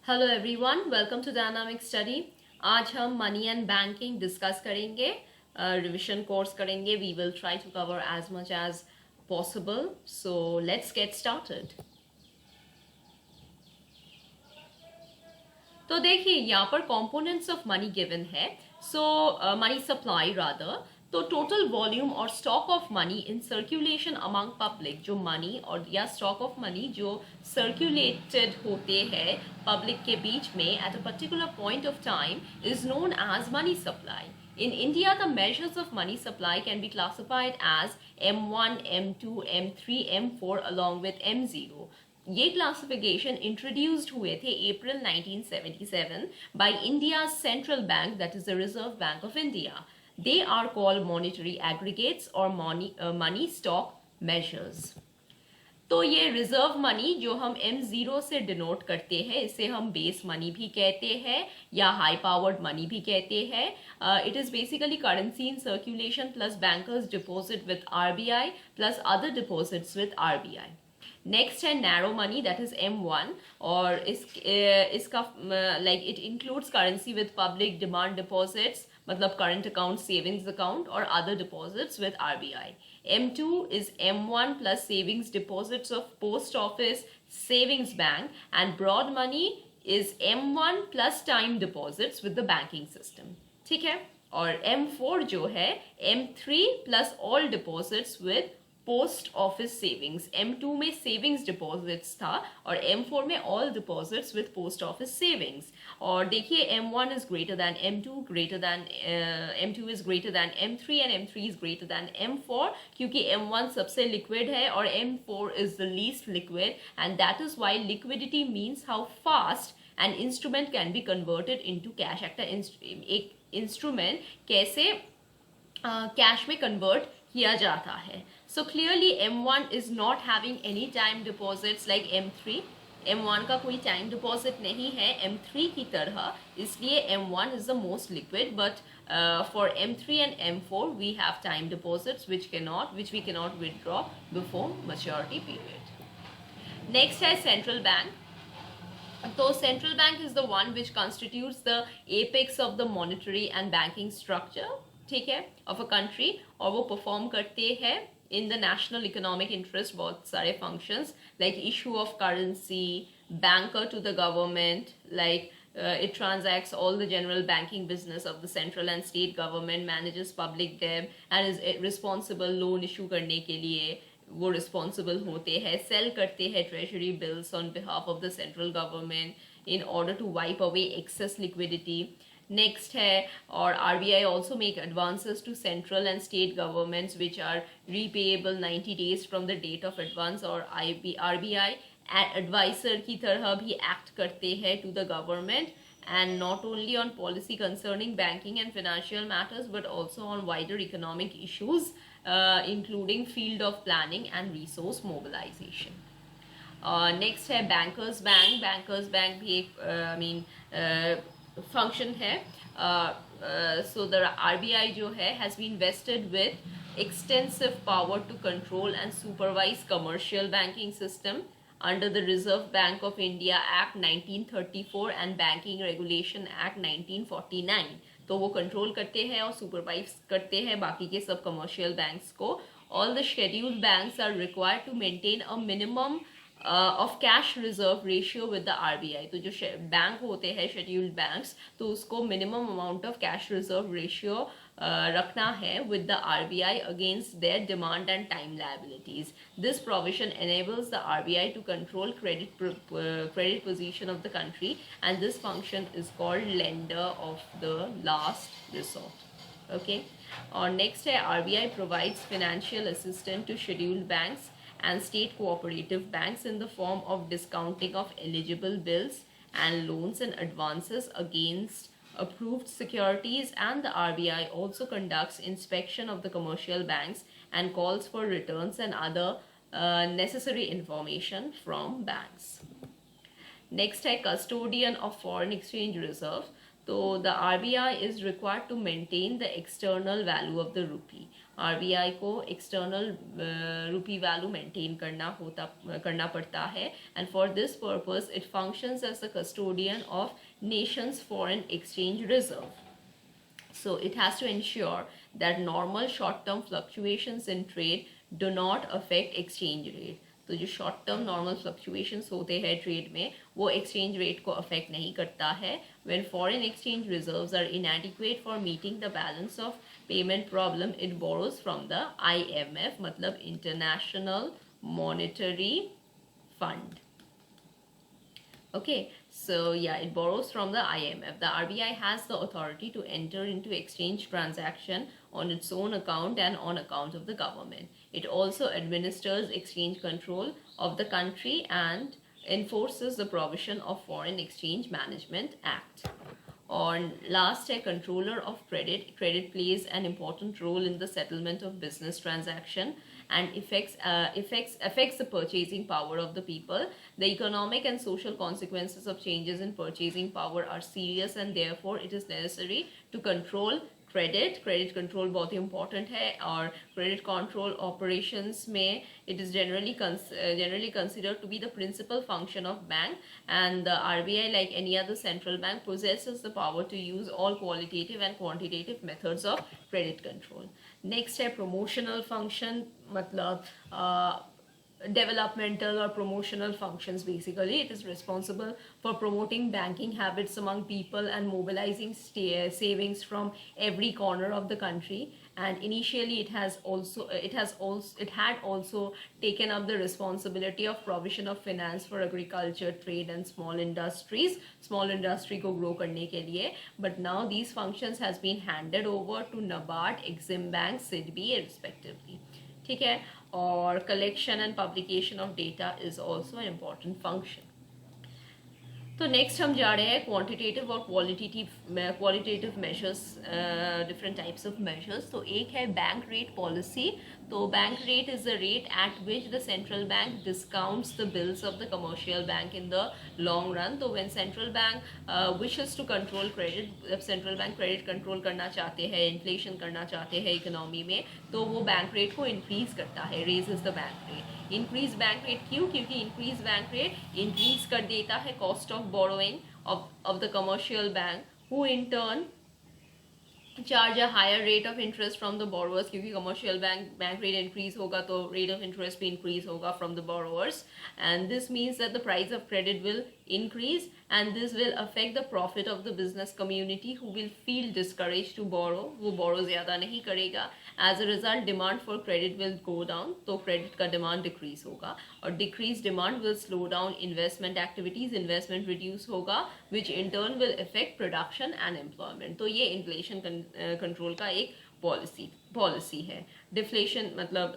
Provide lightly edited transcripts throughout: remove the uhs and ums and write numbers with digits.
Hello everyone, welcome to Dynamic Study. आज हम money and banking discuss करेंगे, revision course करेंगे। We will try to cover as much as possible, so let's get started. तो देखिए यहाँ पर components of money given है। So money supply rather, तो टोटल वॉल्यूम और stock of money in circulation among public, जो money और या स्टॉक ऑफ मनी जो सर्कुलेटेड होते हैं पब्लिक के बीच में at a particular point of time is known as money supply. In India, the measures of money supply can be classified as M1, M2, M3, M4 along with M0. ये classification introduced हुए थे April 1977 by India central bank, that is the Reserve Bank of India. They are called monetary aggregates और money stock measures. तो ये reserve money जो हम M0 से denote करते हैं, इसे हम बेस मनी भी कहते हैं या हाई पावर्ड मनी भी कहते हैं. It is basically currency in circulation plus bankers deposit with RBI plus other deposits with RBI. Next है narrow money, that is M1, और इसका like it includes currency with public demand deposits, मतलब current account, savings account और other deposits with RBI. M2 is M1 plus savings deposits of post office savings bank, and broad money is M1 plus time deposits with the banking system. ठीक है. और M4 जो है M3 plus all deposits with post office savings. M2 में savings deposits था और M4 में all deposits with post office savings. और देखिए M1 is greater than M2, greater than M2 is greater than M3 and M3 is greater than M4, क्योंकि M1 सबसे liquid है और M4 is the least liquid, and that is why liquidity means how fast an instrument can be converted into cash. एक instrument कैसे cash में convert किया जाता है. So clearly M1 is not having any time deposits like M3. M1 का कोई time deposit नहीं है M3 की तरह, इसलिए M1 is the most liquid, but for M3 and M4 we have time deposits which we cannot withdraw before maturity period. Next है central bank. तो central bank is the one which constitutes the apex of the monetary and banking structure, ठीक है, of a country, और वो perform करते हैं in the national economic interest बहुत सारे functions, like issue of currency, banker to the government, like it transacts all the general banking business of the central and state government, manages public debt and is responsible loan issue करने के लिए वो responsible होते हैं, sale करते हैं treasury bills on behalf of the central government in order to wipe away excess liquidity. Next है, और RBI also make advances to central and state governments which are repayable 90 days from the date of advance, और RBI advisor की तरह भी act करते हैं to the government, and not only on policy concerning banking and financial matters but also on wider economic issues including field of planning and resource mobilization. Next है bankers bank. Bankers bank भी एक function है. So the RBI जो है has been vested with extensive power to control and supervise commercial banking system under the Reserve Bank of India Act 1934 and Banking Regulation Act 1949. तो वो control करते हैं और सुपरवाइज करते हैं बाकी के सब कमर्शियल बैंक्स को. All the scheduled banks are required to maintain a minimum of cash reserve ratio with the RBI. तो जो बैंक होते हैं शेड्यूल्ड बैंक्स, तो उसको minimum amount of cash reserve ratio रखना है with the RBI against their demand and time liabilities. This provision enables the RBI to control credit position of the country, and this function is called lender of the last resort. Okay, और next है RBI provides financial assistance to scheduled banks and state cooperative banks in the form of discounting of eligible bills and loans and advances against approved securities, and the RBI also conducts inspection of the commercial banks and calls for returns and other necessary information from banks. Next है custodian of foreign exchange reserve. तो the RBI is required to maintain the external value of the rupee. RBI को external rupee value maintain करना पड़ता है, and for this purpose it functions as the custodian of nation's foreign exchange reserve. So it has to ensure that normal short-term fluctuations in trade do not affect exchange rate. तो जो short term normal fluctuations होते हैं trade में वो exchange rate को affect नहीं करता है. When foreign exchange reserves are inadequate for meeting the balance of payment problem it borrows from the IMF, मतलब International Monetary Fund. Okay, so yeah, it borrows from the IMF. The RBI has the authority to enter into exchange transaction on its own account and on account of the government. It also administers exchange control of the country and enforces the provision of Foreign Exchange Management Act. On last, a controller of credit. Credit plays an important role in the settlement of business transaction and affects the purchasing power of the people. The economic and social consequences of changes in purchasing power are serious, and therefore it is necessary to control credit control बहुत ही important है. और credit control operations में it is generally considered to be the principal function of bank, and the RBI, like any other central bank, possesses the power to use all qualitative and quantitative methods of credit control. Next है promotional function, मतलब developmental or promotional functions. Basically it is responsible for promoting banking habits among people and mobilizing savings from every corner of the country. And initially it had also taken up the responsibility of provision of finance for agriculture, trade and small industry को grow करने के लिए. But now these functions has been handed over to NABARD, Exim Bank, SIDBI respectively. ठीक है. और collection and publication of data is also an important function. तो next हम जा रहे हैं क्वांटिटेटिव और qualitative measures, different types of measures. तो एक है बैंक रेट पॉलिसी. तो bank rate is the rate at which the central bank discounts the bills of the commercial bank in the long run. तो when central bank wishes to control credit, जब central bank credit control करना चाहते हैं, inflation करना चाहते हैं economy में, तो वो बैंक रेट को इंक्रीज करता है, raises the bank rate. Increase bank rate क्यों? क्योंकि इंक्रीज बैंक रेट इंक्रीज कर देता है cost of borrowing of the commercial bank, who in turn charge a higher rate of interest from the borrowers. क्योंकि commercial bank rate increase होगा तो rate of interest भी increase होगा from the borrowers, and this means that the price of credit will increase, and this will affect the profit of the business community, who will feel discouraged to borrow. वो borrow ज़्यादा नहीं करेगा. As a result, demand for credit will go down. तो credit का demand decrease होगा, और decreased demand will slow down investment activities. Investment reduce होगा, which in turn will affect production and employment. तो ये inflation control का एक policy है. डिफ्लेशन मतलब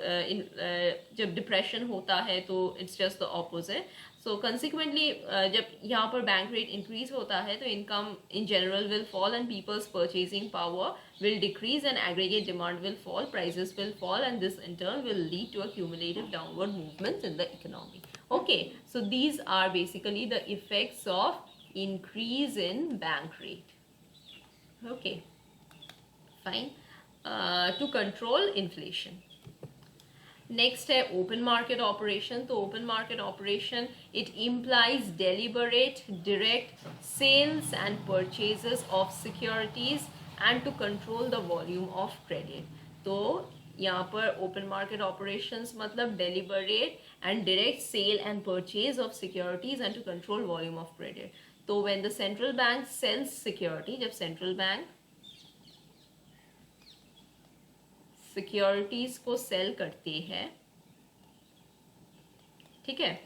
जब डिप्रेशन होता है तो it's just the opposite. So consequently जब यहाँ पर बैंक रेट इंक्रीज होता है तो income in general will fall and people's purchasing power will decrease and aggregate demand will fall, prices will fall, and this in turn will lead to a cumulative downward movement in the economy. Okay, so these are basically the effects of increase in bank rate. Okay, fine. To control inflation. Next है open market operation. तो open market operation, it implies deliberate direct sales and purchases of securities and to control the volume of credit. तो यहाँ पर open market operations मतलब deliberate and direct sale and purchase of securities and to control volume of credit. तो when the central bank sells security, जब central bank securities को cell करते हैं, ठीक है,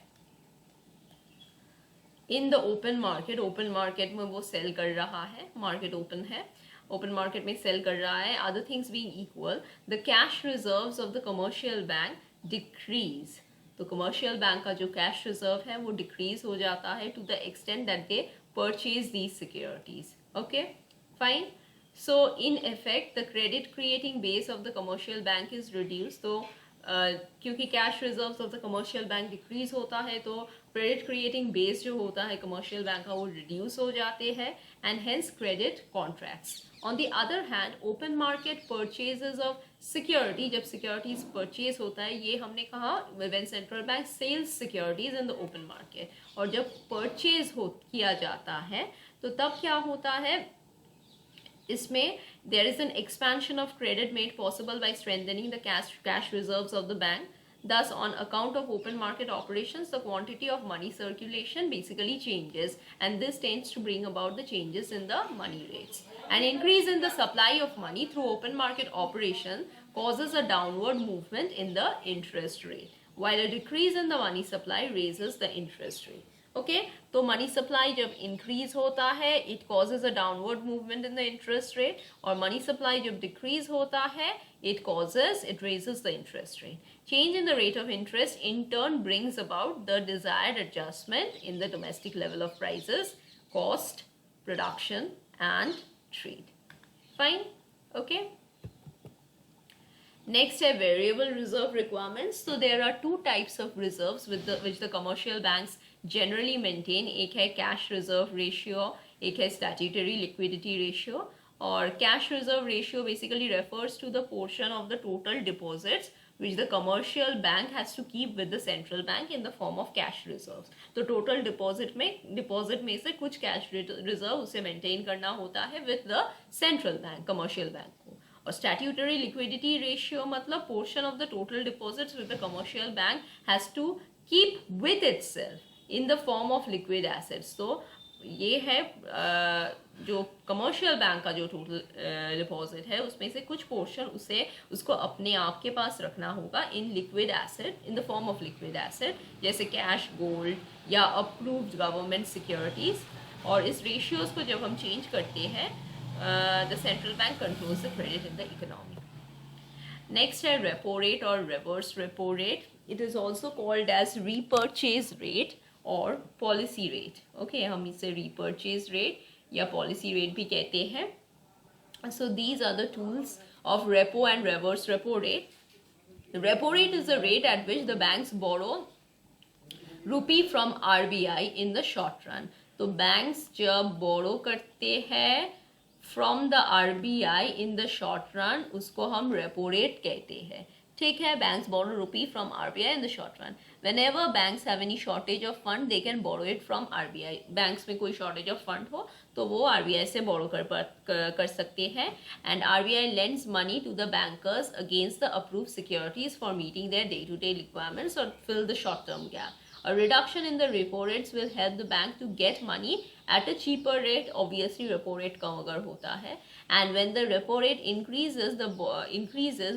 इन द ओपन मार्केट में वो सेल कर रहा है, मार्केट ओपन है, ओपन मार्केट में सेल कर रहा है. Other things being equal, the cash reserves of the commercial bank decrease. तो कमर्शियल बैंक का जो कैश रिजर्व है वो डिक्रीज हो जाता है to the extent that they purchase these securities. Okay, fine. So in effect the credit creating base of the commercial bank is reduced. तो क्योंकि cash reserves of the commercial bank decrease होता है तो credit creating base जो होता है commercial bank का वो रिड्यूस हो जाते हैं and hence credit contracts. On the other hand open market purchases of security, जब सिक्योरिटीज परचेज होता है, ये हमने कहा when central bank sells securities in the open market, और जब परचेज हो किया जाता है तो तब क्या होता है, इसमें there is an expansion of credit made possible by strengthening the cash reserves of the bank. Thus, on account of open market operations, the quantity of money circulation basically changes, and this tends to bring about the changes in the money rates. An increase in the supply of money through open market operation causes a downward movement in the interest rate, while a decrease in the money supply raises the interest rate. Okay तो money supply जब increase होता है it causes a downward movement in the interest rate, और money supply जब decrease होता है it raises the interest rate. Change in the rate of interest in turn brings about the desired adjustment in the domestic level of prices, cost, production and trade. Fine. Okay. Next है variable reserve requirements. So there are two types of reserves which the commercial banks generally maintain. एक है cash reserve ratio, एक है statutory liquidity ratio. और cash reserve ratio basically refers to the portion of the total deposits which the commercial bank has to keep with the central bank in the form of cash reserves. तो total deposit में से कुछ cash reserve उसे maintain करना होता है with the central bank, commercial bank को. और स्टैट्यूटरी लिक्विडिटी रेशियो मतलब portion of the total deposits with the commercial bank has to keep with itself in the form of liquid assets. तो ये है जो कमर्शियल बैंक का जो total deposit है उसमें से कुछ पोर्शन उसको अपने आप के पास रखना होगा in liquid asset, in the form of liquid asset, जैसे कैश, गोल्ड या अप्रूव्ड गवर्नमेंट सिक्योरिटीज. और इस रेशियोज को जब हम चेंज करते हैं the central bank controls the credit in the economy. Next है repo rate or reverse repo rate. It is also called as repurchase rate or policy rate. Okay, हम इसे repurchase rate या policy rate भी कहते हैं. So these are the tools of repo and reverse repo rate. The repo rate is the rate at which the banks borrow rupee from RBI in the short run. तो banks जब borrow करते हैं from the RBI in the short run उसको हम repo rate कहते हैं. ठीक है. Banks borrow rupee from RBI in the short run. Whenever banks have any shortage of fund they can borrow it from RBI. Banks में कोई shortage of fund हो तो वो RBI से बोरो कर सकते हैं. And RBI lends money to the bankers against the approved securities for meeting their day to day requirements और fill the short term gap. A reduction in the repo rates will help the bank to get money at a cheaper rate. Obviously, repo rate कम अगर होता है, and when the repo rate increases,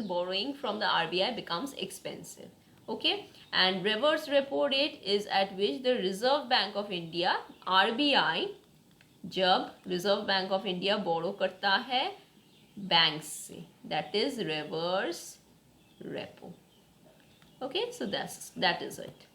borrowing from the RBI becomes expensive. Okay, and reverse repo rate is at which the Reserve Bank of India RBI जब Reserve Bank of India borrow करता है banks से, that is reverse repo. Okay, so that is it.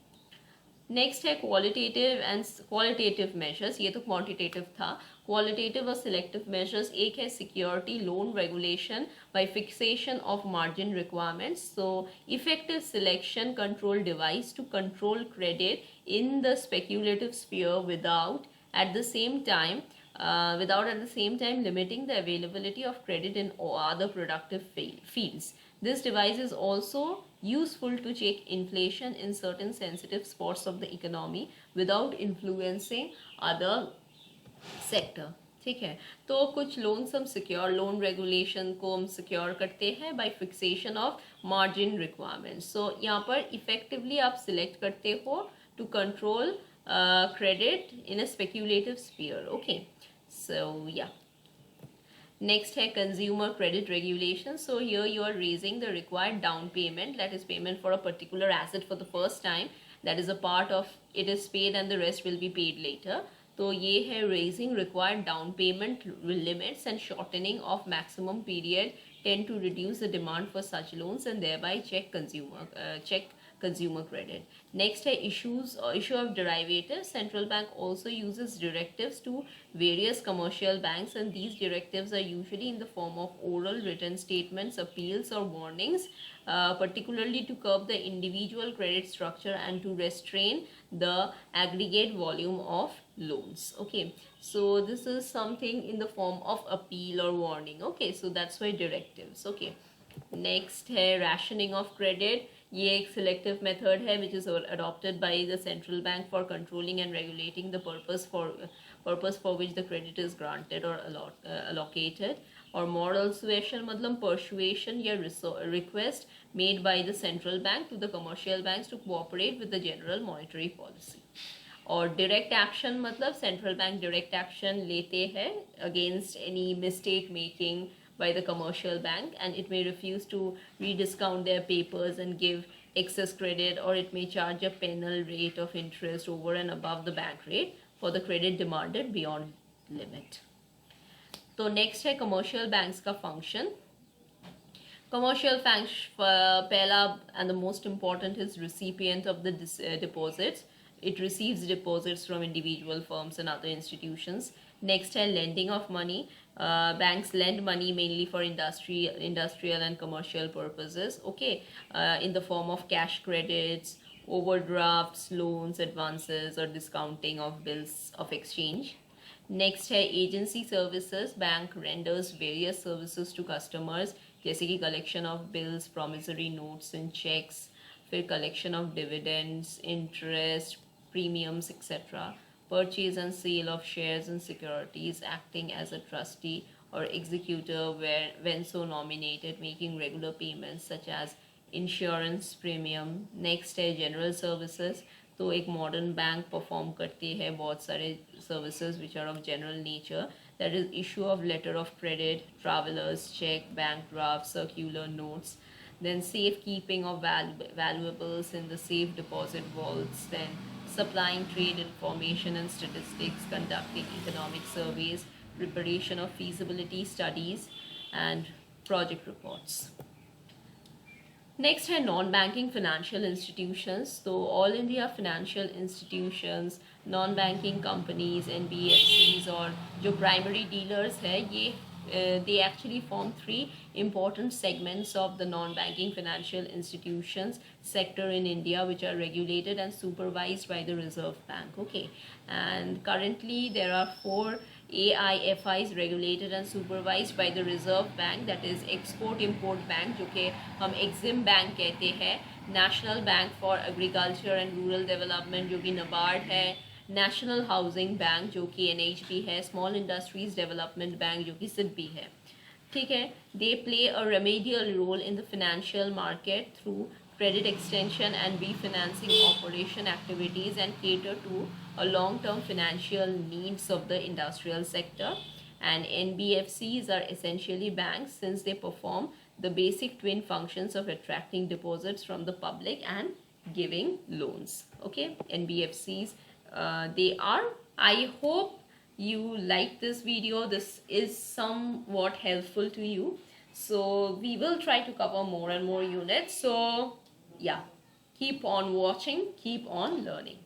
Next है qualitative measures. ये तो quantitative था. Qualitative और selective measures, एक है security loan regulation by fixation of margin requirements. So effective selection control device to control credit in the speculative sphere without at the same time limiting the availability of credit in other productive fields. This device is also useful to check inflation in certain sensitive spots of the economy without influencing other sector. ठीक है. तो कुछ loans हम secure loan regulation को हम secure करते हैं by fixation of margin requirements. So यहाँ पर इफेक्टिवली आप सिलेक्ट करते हो to control credit in a speculative sphere. Okay, so yeah. Next है consumer credit regulation. So here you are raising the required down payment, that is payment for a particular asset for the first time, that is a part of it is paid and the rest will be paid later. तो ये है raising required down payment limits and shortening of maximum period tend to reduce the demand for such loans and thereby check consumer credit. Next है issue of derivatives. Central bank also uses directives to various commercial banks, and these directives are usually in the form of oral written statements, appeals or warnings, particularly to curb the individual credit structure and to restrain the aggregate volume of loans. Okay, so this is something in the form of appeal or warning. Okay, so that's why directives. Okay, next है rationing of credit. ये एक selective method है which is adopted by the central bank for controlling and regulating the purpose for which the credit is granted or allocated. और moral suasion मतलब persuasion या request made by the central bank to the commercial banks to cooperate with the general monetary policy. और direct action मतलब central bank direct action लेते हैं against any mistake making by the commercial bank, and it may refuse to rediscount their papers and give excess credit, or it may charge a penal rate of interest over and above the bank rate for the credit demanded beyond limit. तो next है commercial banks का function. Commercial banks पहला and the most important is recipient of the deposits. It receives deposits from individual firms and other institutions. Next है lending of money. Banks lend money mainly for industrial and commercial purposes. Okay, in the form of cash credits, overdrafts, loans, advances, or discounting of bills of exchange. Next है agency services. Bank renders various services to customers जैसे कि collection of bills, promissory notes and checks, फिर collection of dividends, interest, premiums, etc. Purchase and sale of shares and securities, acting as a trustee or executor when so nominated, making regular payments such as insurance premium. Next है general services. तो एक modern bank perform करती है बहुत सारे services which are of general nature. That is issue of letter of credit, travelers check, bank drafts, circular notes. Then safekeeping of valuables in the safe deposit vaults. Then supplying trade information and statistics, conducting economic surveys, preparation of feasibility studies, and project reports. Next है non-banking financial institutions. So all India financial institutions, non-banking companies, NBFCs और जो primary dealers है ये they actually form three important segments of the non-banking financial institutions sector in India, which are regulated and supervised by the Reserve Bank. Okay, and currently there are 4 AIFIs regulated and supervised by the Reserve Bank, that is Export Import Bank जो कि हम Exim Bank कहते हैं, National Bank for Agriculture and Rural Development जो कि NABARD है, national housing bank जो कि NHB है, स्मॉल इंडस्ट्रीज डेवलपमेंट बैंक जो कि SIDBI है. ठीक है, they play a remedial role in the financial market through credit extension and refinancing operation activities and cater to a long-term financial needs of the industrial sector. And NBFCs are essentially banks since they perform the basic twin functions of attracting deposits from the public and giving loans. Okay, NBFCs they are. I hope you like this video. This is somewhat helpful to you. So we will try to cover more and more units. So yeah, keep on watching, keep on learning.